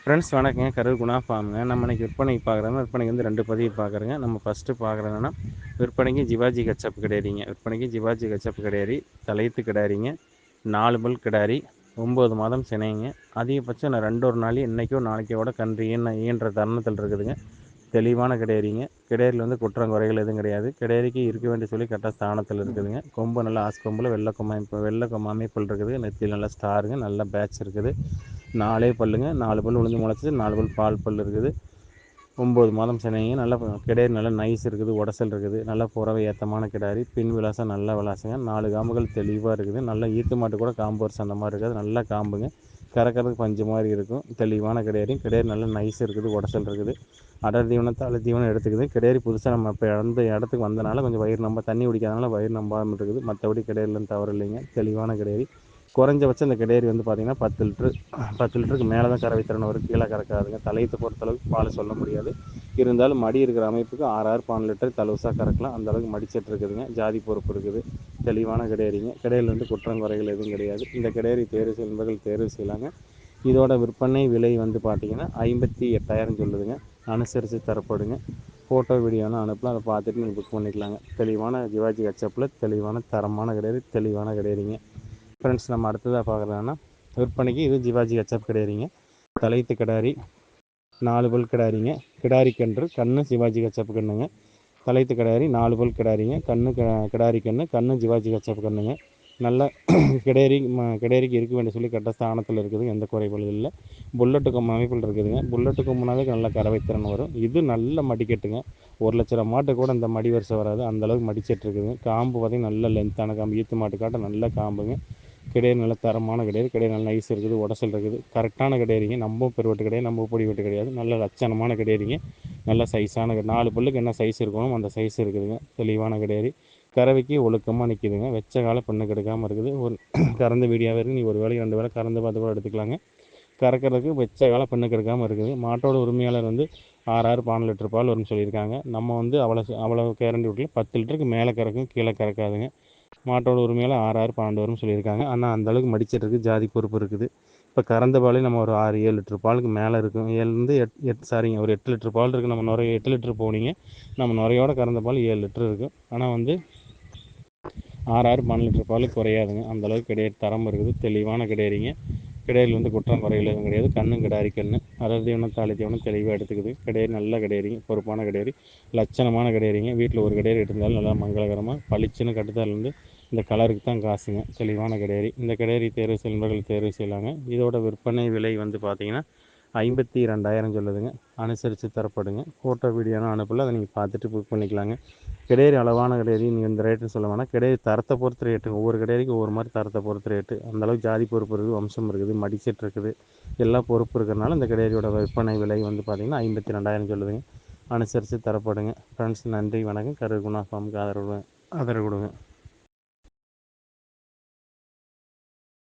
Friends வணக்கங்க. கரூர் குணா ஃபார்முங்க. நம்ம இன்றைக்கி விற்பனைக்கு பார்க்குறோங்க. விற்பனைக்கு வந்து 2 பதிவு பார்க்குறோங்க. நம்ம ஃபஸ்ட்டு பார்க்குறதுன்னா விற்பனைக்கு ஜிவாஜி கச்சப் கிடாரிங்க. விற்பனைக்கு ஜிவாஜி கச்சப் கிடாரி, தலையீத்து கிடாரிங்க, 4 பல் கிடாரி, 9 மாதம் சினைங்க. அதிகபட்சம் நான் 2 ஒரு நாள் இன்றைக்கோ நாளைக்கோட கன்று ஈன்ற தருணத்தில் இருக்குதுங்க. தெளிவான கிடாரிங்க. கிடாரியில் வந்து குற்றம் குறைகள் எதுவும் கிடையாது. கிடாரிக்கு இருக்க வேண்டிய சொல்லி கரெக்டாக ஸ்தானத்தில் இருக்குதுங்க. கொம்பு நல்லா கொம்பில் வெள்ளை கொம்பு அமைப்பில் இருக்குது. நெத்தியில் நல்லா ஸ்டாருங்க. நல்ல பேட்ச் இருக்குது. 4 பல்லுங்க. 4 பல் உளுந்து முளைச்சி 4 பல் பால் பல் இருக்குது. 9 மாதம் சினைங்க. நல்லா கிடாரி நல்லா நைஸ் இருக்குது. உடசல் இருக்குது. நல்லா புறவை ஏற்றமான கிடாரி. பின் விலாசம் நல்ல விலாசங்க. 4 காம்புகள் தெளிவாக இருக்குது. நல்லா ஈத்து மாட்டு கூட காம்பு வருஷம் அந்த மாதிரி இருக்காது. நல்லா காம்புங்க. கறக்கிறதுக்கு பஞ்சு மாதிரி இருக்கும். தெளிவான கிடாரி. கிடாரி நல்லா நைஸ் இருக்குது. உடசல் இருக்குது. அடர் தீவனம் தலை தீவனம் எடுத்துக்குது. கிடாரி புதுசாக நம்ம இப்போ அந்த இடத்துக்கு வந்தனால கொஞ்சம் வயிறு நம்ப தண்ணி குடிக்காதனால வயிறு நம்பாமல் இருக்குது. மற்றபடி கிடாரிலேருந்து தவறு இல்லைங்க. தெளிவான கிடாரி. குறைஞ்சபட்சம் இந்த கிடாரி வந்து பார்த்திங்கன்னா 10 லிட்டருக்கு மேலே தான் கறவை திறன் வரும். கீழே கறக்காதுங்க. தலையத்தை பொறுத்தளவுக்கு பால் சொல்ல முடியாது. இருந்தாலும் மடி இருக்கிற அமைப்புக்கு 6 12 லிட்டர் தலவுசாக கறக்கலாம். அந்தளவுக்கு மடிச்செட்டு இருக்குதுங்க. ஜாதி பொறுப்பு இருக்குது. தெளிவான கிடாரிங்க. கிடாரியில் வந்து குற்றம் குறைகள் எதுவும் கிடையாது. இந்த கிடாரி தேர்வு செய்வர்கள் தேர்வு செய்யலாங்க. இதோட விற்பனை விலை வந்து பார்த்திங்கன்னா 58,000 சொல்லுதுங்க. அனுசரித்து தரப்படுங்க. ஃபோட்டோ வீடியோலாம் அனுப்பலாம். அதை பார்த்துட்டு நீங்கள் புக் பண்ணிக்கலாங்க. தெளிவான ஜிவாஜி கச்சப்பில் தெளிவான தரமான கிடாரி. தெளிவான கிடாரிங்க. ஃப்ரெண்ட்ஸ் நம்ம அடுத்ததாக பார்க்குறதுன்னா விற்பனைக்கு இது ஜிவாஜி கச்சப் கிடாரிங்க. தலையீத்து கிடாரி, 4 பல் கிடாரிங்க. கிடாரி கன்று ஜிவாஜி கச்சப் கன்றுங்க. தலையீத்து கிடாரி 4 பல் கிடாரிங்க. கிடாரி கன்று ஜிவாஜி கச்சப் கன்றுங்க. நல்ல கிடாரிக்கு இருக்க வேண்டிய சொல்லி கரெக்டாக ஸ்தானத்தில் இருக்குது. எந்த குறைபாடும் இல்லை. புல்லட்டு கொம்பு அமைப்பில் இருக்குதுங்க. புல்லட்டு கொம்புனாவே நல்ல கறவை திறன் வரும். இது நல்ல மடிக்கட்டுங்க. 1,00,000 மாட்டு கூட இந்த மடி வரிசை வராது. அந்தளவுக்கு மடிச்செட்டு இருக்குதுங்க. காம்பு பார்த்திங்கன்னா நல்ல லென்த்தான காம்பு. ஈத்து மாட்டு காட்ட நல்ல காம்புங்க. கிடாரி நல்ல தரமான கிடாரி. கிடாரி நல்ல நைஸ் இருக்குது. உடசல் இருக்குது. கரெக்டான கிடாரிங்க. நம்ம பெருவெட்டு கிடையாது. நம்ம பொடி வெட்டு கிடையாது. நல்ல லட்சணமான கிடாரிங்க. நல்ல சைஸான 4 பல்லுக்கு என்ன சைஸ் இருக்கணும் அந்த சைஸ் இருக்குதுங்க. தெளிவான கிடாரி. கறவைக்கு ஒழுக்கமாக நிற்கிதுங்க. வெச்ச காலை பெண்ணுக்கு எடுக்காமல் இருக்குது. ஒரு கறந்த வீடியோவே இருக்குது. நீ ஒரு வேலை 2 வேலை கறந்து பார்த்து கூட எடுத்துக்கலாங்க. கறக்கிறதுக்கு வெச்ச காலை பெண்ணுக்கு எடுக்காமல் இருக்குது. மாட்டோட உரிமையாளர் வந்து 6 12 லிட்டர் பால் வரும்னு சொல்லியிருக்காங்க. நம்ம வந்து அவ்வளோ கேரண்டி விடல. 10 லிட்டருக்கு மேலே கறக்கும், கீழே கறக்காதுங்க. மாட்டோட உரிமையால் 6 12 வரும்னு சொல்லியிருக்காங்க. ஆனால் அந்தளவுக்கு மடிச்சிட்டு ஜாதி பொறுப்பு இருக்குது. இப்போ கறந்த பாலே நம்ம ஒரு 6 7 லிட்டர் பாலுக்கு மேலே இருக்கும். 7லேருந்து 8 ஒரு 8 லிட்டர் பால் இருக்குது. நம்ம நுரைய 8 லிட்டர் போனீங்க. நம்ம நுரையோட கறந்த பால் 7 லிட்டர் இருக்கும். ஆனால் வந்து 6 12 லிட்டர் பால் குறையாதுங்க. அந்தளவுக்கு கிடாரி தரம் இருக்குது. தெளிவான கிடாரிங்க. கிடாரியில் வந்து குற்றம் குறைகள் எதுவும் கிடையாது. கண்ணும் கிடாரி கன்று. அடர் தீவனம் தாலி தீவனம் தெளிவாக எடுத்துக்குது. கிடாரி நல்ல கிடாரிங்க. பொறுப்பான கிடாரி. லட்சணமான கிடாரிங்க. வீட்டில் ஒரு கிடாரி இருந்தாலும் நல்லா மங்களகரமாக பளிச்சுன்னு கட்டுத்தாலேருந்து இந்த கலருக்கு தான் காசுங்க. தெளிவான கிடாரி. இந்த கிடாரி தேர்வு செல்வர்கள் தேர்வு செய்யலாங்க. இதோட விற்பனை விலை வந்து பார்த்திங்கன்னா 52,000 சொல்லுதுங்க. அனுசரித்து தரப்படுங்க. ஃபோட்டோ வீடியோலாம் அனுப்பல. அதை நீங்கள் பார்த்துட்டு புக் பண்ணிக்கலாங்க. கிடாரி அளவான கிடாரி நீங்கள் இந்த ரேட்டுன்னு சொல்ல வேணாம். கிடாரி தரத்தை பொறுத்து ரேட்டு. ஒவ்வொரு கிடாரிக்கும் ஒவ்வொரு மாதிரி தரத்தை பொறுத்து ரேட்டு. அந்தளவுக்கு ஜாதி பொறுப்பு இருக்குது. வம்சம் இருக்குது. மடிச்செட்டு இருக்குது. எல்லா பொறுப்பு இருக்கிறனால இந்த கிடாரியோட விற்பனை விலை வந்து பார்த்திங்கன்னா 52,000 சொல்லுதுங்க. அனுசரித்து தரப்படுங்க. ஃப்ரெண்ட்ஸ் நன்றி வணக்கம். கரூர் குணா ஃபார்முக்கு ஆதரவு கொடுங்க.